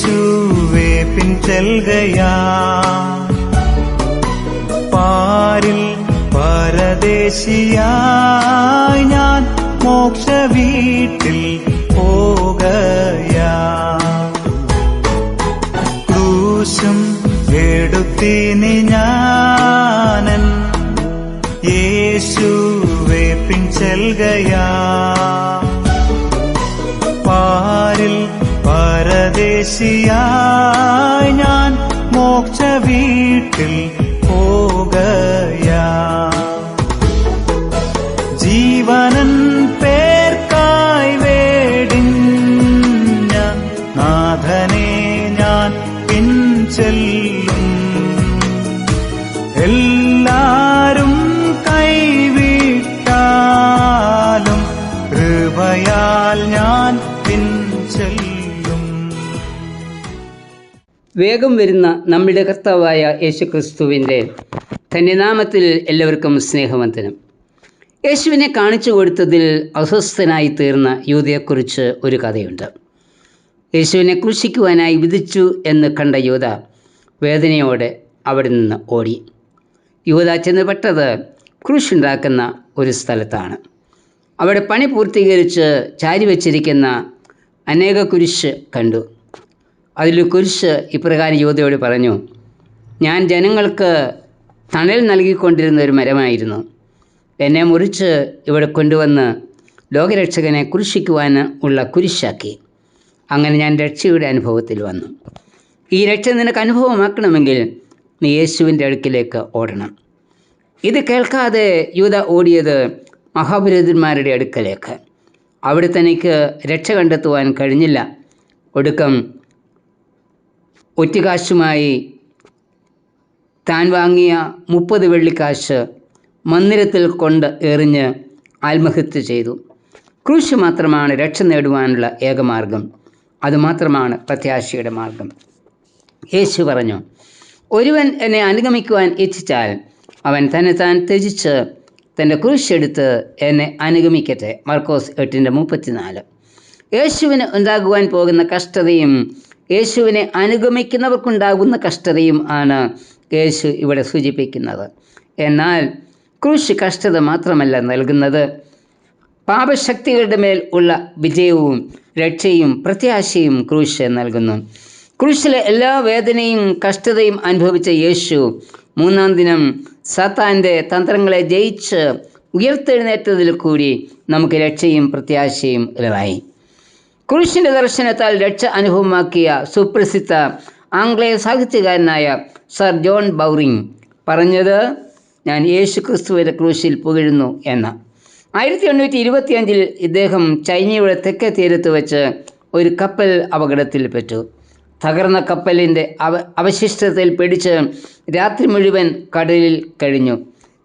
യേശുവേ പിൻചെൽകയാ പാരിൽ പരദേശിയായി ഞാൻ മോക്ഷ വീട്ടിൽ പോകയാ ക്രൂശും എടുത്തിനി ഞാനൻ യേശുവേ പിൻചെൽകയാ പാരിൽ പരദേശിയായി ഞാൻ മോക്ഷ വീട്ടിൽ പോകയാ ജീവനൻ പേർക്കായി വേടിഞ്ഞ നാഥനെ ഞാൻ പിൻചെല്ലും എല്ലാരും കൈവിട്ടാലും കൃപയാൽ ഞാൻ പിൻചെല്ലും. വേഗം വരുന്ന നമ്മുടെ കർത്താവായ യേശുക്രിസ്തുവിൻ്റെ ധന്യനാമത്തിൽ എല്ലാവർക്കും സ്നേഹവന്ദനം. യേശുവിനെ കാണിച്ചു കൊടുത്തതിൽ അസ്വസ്ഥനായി തീർന്ന യൂദയെക്കുറിച്ച് ഒരു കഥയുണ്ട്. യേശുവിനെ ക്രൂശിക്കുവാനായി വിധിച്ചു എന്ന് കണ്ട യൂദ വേദനയോടെ അവിടെ നിന്ന് ഓടി. യൂദ ചെന്നുപെട്ടത് ക്രൂശുണ്ടാക്കുന്ന ഒരു സ്ഥലത്താണ്. അവിടെ പണി പൂർത്തീകരിച്ച് ചാരിവെച്ചിരിക്കുന്ന അനേക കുരിശ് കണ്ടു. അതിൽ കുരിശ് ഇപ്രകാരം യൂദയോട് പറഞ്ഞു: ഞാൻ ജനങ്ങൾക്ക് തണൽ നൽകിക്കൊണ്ടിരുന്ന ഒരു മരമായിരുന്നു. എന്നെ മുറിച്ച് ഇവിടെ കൊണ്ടുവന്ന് ലോകരക്ഷകനെ ക്രൂശിക്കുവാൻ ഉള്ള കുരിശാക്കി. അങ്ങനെ ഞാൻ രക്ഷയുടെ അനുഭവത്തിൽ വന്നു. ഈ രക്ഷ നിനക്ക് അനുഭവമാക്കണമെങ്കിൽ നീ യേശുവിൻ്റെ അടുക്കിലേക്ക് ഓടണം. ഇത് കേൾക്കാതെ യൂദ ഓടിയത് മഹാപുരോഹിതന്മാരുടെ അടുക്കലേക്ക്. അവിടെ തനിക്ക് രക്ഷ കണ്ടെത്തുവാൻ കഴിഞ്ഞില്ല. ഒടുക്കം ഒറ്റുകാശുമായി താൻ വാങ്ങിയ 30 വെള്ളിക്കാശ് മന്ദിരത്തിൽ കൊണ്ട് എറിഞ്ഞ് ആത്മഹത്യ ചെയ്തു. ക്രൂശ് മാത്രമാണ് രക്ഷ നേടുവാനുള്ള ഏകമാർഗം. അതുമാത്രമാണ് പ്രത്യാശയുടെ മാർഗം. യേശു പറഞ്ഞു: ഒരുവൻ എന്നെ അനുഗമിക്കുവാൻ ഇച്ഛിച്ചാൽ അവൻ താൻ ത്യജിച്ച് തൻ്റെ ക്രൂശെടുത്ത് എന്നെ അനുഗമിക്കട്ടെ. മർക്കോസ് 8:34. യേശുവിന് ഉണ്ടാകുവാൻ പോകുന്ന കഷ്ടതയും യേശുവിനെ അനുഗമിക്കുന്നവർക്കുണ്ടാകുന്ന കഷ്ടതയും ആണ് യേശു ഇവിടെ സൂചിപ്പിക്കുന്നത്. എന്നാൽ ക്രൂശ് കഷ്ടത മാത്രമല്ല നൽകുന്നത്, പാപശക്തികളുടെ മേൽ ഉള്ള വിജയവും രക്ഷയും പ്രത്യാശയും ക്രൂശ് നൽകുന്നു. ക്രൂശിലെ എല്ലാ വേദനയും കഷ്ടതയും അനുഭവിച്ച യേശു 3-ാം ദിനം സാത്താൻ്റെ തന്ത്രങ്ങളെ ജയിച്ച് ഉയർത്തെഴുന്നേറ്റതിൽ കൂടി നമുക്ക് രക്ഷയും പ്രത്യാശയും ഇളവായി. ക്രൂശിൻ്റെ ദർശനത്താൽ രക്ഷ അനുഭവമാക്കിയ സുപ്രസിദ്ധ ആംഗ്ലേയ സാഹിത്യകാരനായ സർ ജോൺ ബൗറിംഗ് പറഞ്ഞത്: ഞാൻ യേശു ക്രിസ്തുവിൻ്റെ ക്രൂശിൽ പുകഴുന്നു എന്ന. 1825 ഇദ്ദേഹം ചൈനയുടെ തെക്കേ തീരത്ത് വെച്ച് ഒരു കപ്പൽ അപകടത്തിൽപ്പെട്ടു. തകർന്ന കപ്പലിൻ്റെ അവശിഷ്ടത്തിൽ പിടിച്ച് രാത്രി മുഴുവൻ കടലിൽ കഴിഞ്ഞു.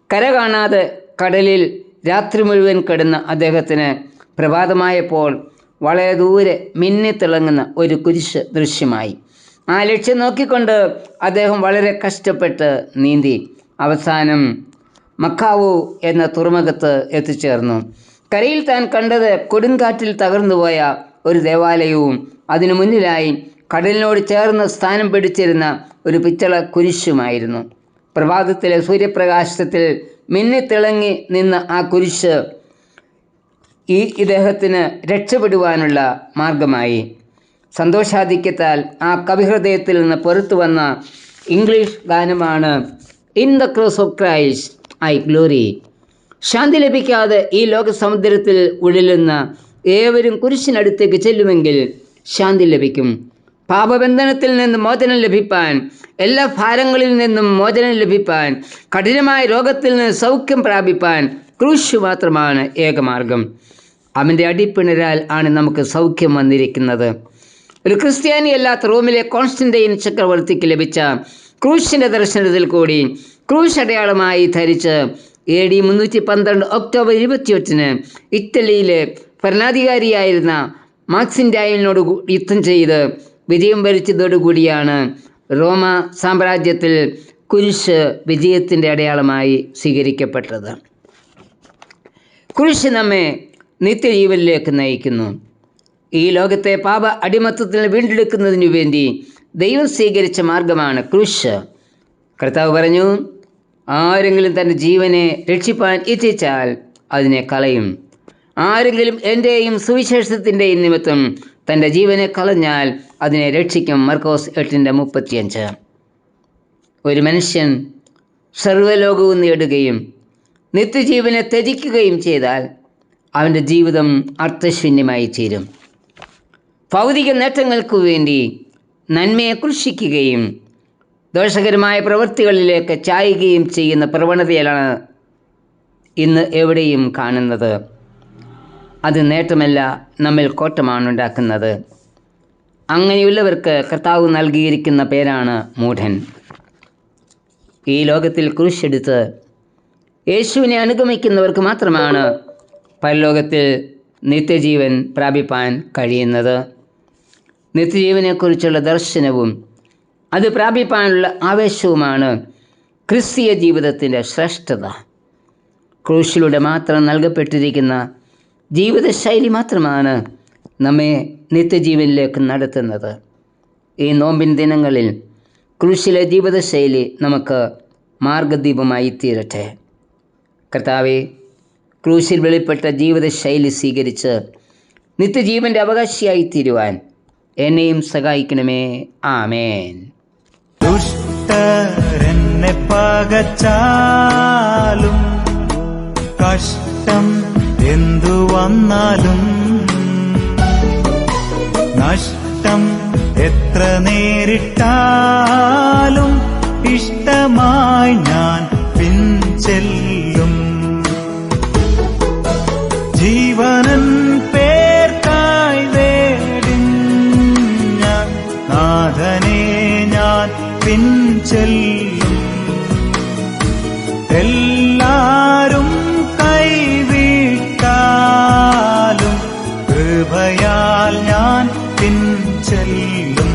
കര കാണാതെ കടലിൽ രാത്രി മുഴുവൻ കിടന്ന അദ്ദേഹത്തിന് പ്രഭാതമായപ്പോൾ വളരെ ദൂരെ മിന്നിത്തിളങ്ങുന്ന ഒരു കുരിശ് ദൃശ്യമായി. ആ ലക്ഷ്യം നോക്കിക്കൊണ്ട് അദ്ദേഹം വളരെ കഷ്ടപ്പെട്ട് നീന്തി അവസാനം മക്കാവോ എന്ന തുറമുഖത്ത് എത്തിച്ചേർന്നു. കരയിൽ താൻ കണ്ടത് കൊടുങ്കാറ്റിൽ തകർന്നുപോയ ഒരു ദേവാലയവും അതിനു മുന്നിലായി കടലിനോട് ചേർന്ന് സ്ഥാനം പിടിച്ചിരുന്ന ഒരു പിച്ചള കുരിശുമായിരുന്നു. പ്രഭാതത്തിലെ സൂര്യപ്രകാശത്തിൽ മിന്നിത്തിളങ്ങി നിന്ന ആ കുരിശ് ഇദ്ദേഹത്തിന് രക്ഷപ്പെടുവാനുള്ള മാർഗമായി. സന്തോഷാധിക്യത്താൽ ആ കവിഹൃദയത്തിൽ നിന്ന് പുറത്തു വന്ന ഇംഗ്ലീഷ് ഗാനമാണ് in the cross of Christ I glory. ശാന്തി ലഭിക്കാതെ ഈ ലോകസമുദ്രത്തിൽ ഉഴലുന്ന ഏവരും കുരിശിനടുത്തേക്ക് ചെല്ലുമെങ്കിൽ ശാന്തി ലഭിക്കും. പാപബന്ധനത്തിൽ നിന്ന് മോചനം ലഭിപ്പാൻ, എല്ലാ ഭാരങ്ങളിൽ നിന്നും മോചനം ലഭിപ്പാൻ, കഠിനമായ രോഗത്തിൽ നിന്ന് സൗഖ്യം പ്രാപിപ്പാൻ ക്രൂശ് മാത്രമാണ് ഏകമാർഗം. അവൻ്റെ അടിപ്പിണരാൽ ആണ് നമുക്ക് സൗഖ്യം വന്നിരിക്കുന്നത്. ഒരു ക്രിസ്ത്യാനിയല്ലാത്ത റോമിലെ കോൺസ്റ്റന്റൈൻ ചക്രവർത്തിക്ക് ലഭിച്ച ക്രൂശിൻ്റെ ദർശനത്തിൽ കൂടി ക്രൂശ് അടയാളമായി ധരിച്ച് AD 312 ഒക്ടോബർ 28 ഇറ്റലിയിലെ ഭരണാധികാരിയായിരുന്ന മാക്സിൻഡൈനിനോട് യുദ്ധം ചെയ്ത് വിജയം വരിച്ചതോടുകൂടിയാണ് റോമ സാമ്രാജ്യത്തിൽ കുരിശ് വിജയത്തിൻ്റെ അടയാളമായി ഈ ലോകത്തെ പാപ അടിമത്തത്തിൽ വീണ്ടെടുക്കുന്നതിനു വേണ്ടി ദൈവം സ്വീകരിച്ച മാർഗമാണ് ക്രൂശ്. കർത്താവ് പറഞ്ഞു, ആരെങ്കിലും തൻ്റെ ജീവനെ രക്ഷിപ്പാൻ ഇച്ഛിച്ചാൽ അതിനെ കളയും. ആരെങ്കിലും എൻ്റെയും സുവിശേഷത്തിൻ്റെയും നിമിത്തം തൻ്റെ ജീവനെ കളഞ്ഞാൽ അതിനെ രക്ഷിക്കും. മർക്കോസ് 8:35. ഒരു മനുഷ്യൻ സർവ്വലോകവും നേടുകയും നിത്യജീവനെ ത്യജിക്കുകയും ചെയ്താൽ അവൻ്റെ ജീവിതം അർത്ഥശൂന്യമായി തീരും. ഭൗതിക നേട്ടങ്ങൾക്കു വേണ്ടി നന്മയെ ക്രൂശിക്കുകയും ദോഷകരമായ പ്രവൃത്തികളിലേക്ക് ചായുകയും ചെയ്യുന്ന പ്രവണതയാണ് ഇന്ന് എവിടെയും കാണുന്നത്. അത് നേട്ടമല്ല, നമ്മിൽ കോട്ടമാണ് ഉണ്ടാക്കുന്നത്. അങ്ങനെയുള്ളവർക്ക് കർത്താവ് നൽകിയിരിക്കുന്ന പേരാണ് മൂഢൻ. ഈ ലോകത്തിൽ ക്രൂശെടുത്ത് യേശുവിനെ അനുഗമിക്കുന്നവർക്ക് മാത്രമാണ് പരലോകത്തിൽ നിത്യജീവൻ പ്രാപിപ്പാൻ കഴിയുന്നത്. നിത്യജീവനെക്കുറിച്ചുള്ള ദർശനവും അത് പ്രാപിപ്പാനുള്ള ആവേശവുമാണ് ക്രിസ്തീയ ജീവിതത്തിൻ്റെ ശ്രേഷ്ഠത. ക്രൂശിലൂടെ മാത്രം നൽകപ്പെട്ടിരിക്കുന്ന ജീവിതശൈലി മാത്രമാണ് നമ്മെ നിത്യജീവനിലേക്ക് നടത്തുന്നത്. ഈ നോമ്പിൻ ദിനങ്ങളിൽ ക്രൂശിലെ ജീവിതശൈലി നമുക്ക് മാർഗദീപമായി തീരട്ടെ. കർത്താവെ, ക്രൂശിൽ വെളിപ്പെട്ട ജീവിതശൈലി സ്വീകരിച്ച് നിത്യജീവൻ്റെ അവകാശിയായി തീരുവാൻ എന്നെയും സഹായിക്കണമേ. ആമേൻ. ദുഷ്ടരെന്നെ പകച്ചാലും കഷ്ടം എന്തു വന്നാലും നഷ്ടം എത്ര നേരിട്ടാലും ഇഷ്ടമായി ഞാൻ പിൻചെല്ലും. ജീവനൻ പേർക്കായി വേടിഞ്ഞ നാഥനെ ഞാൻ പിൻചെല്ലും. എല്ലാരും കൈവിട്ടാലും കൃപയാൽ ഞാൻ പിൻചെല്ലും.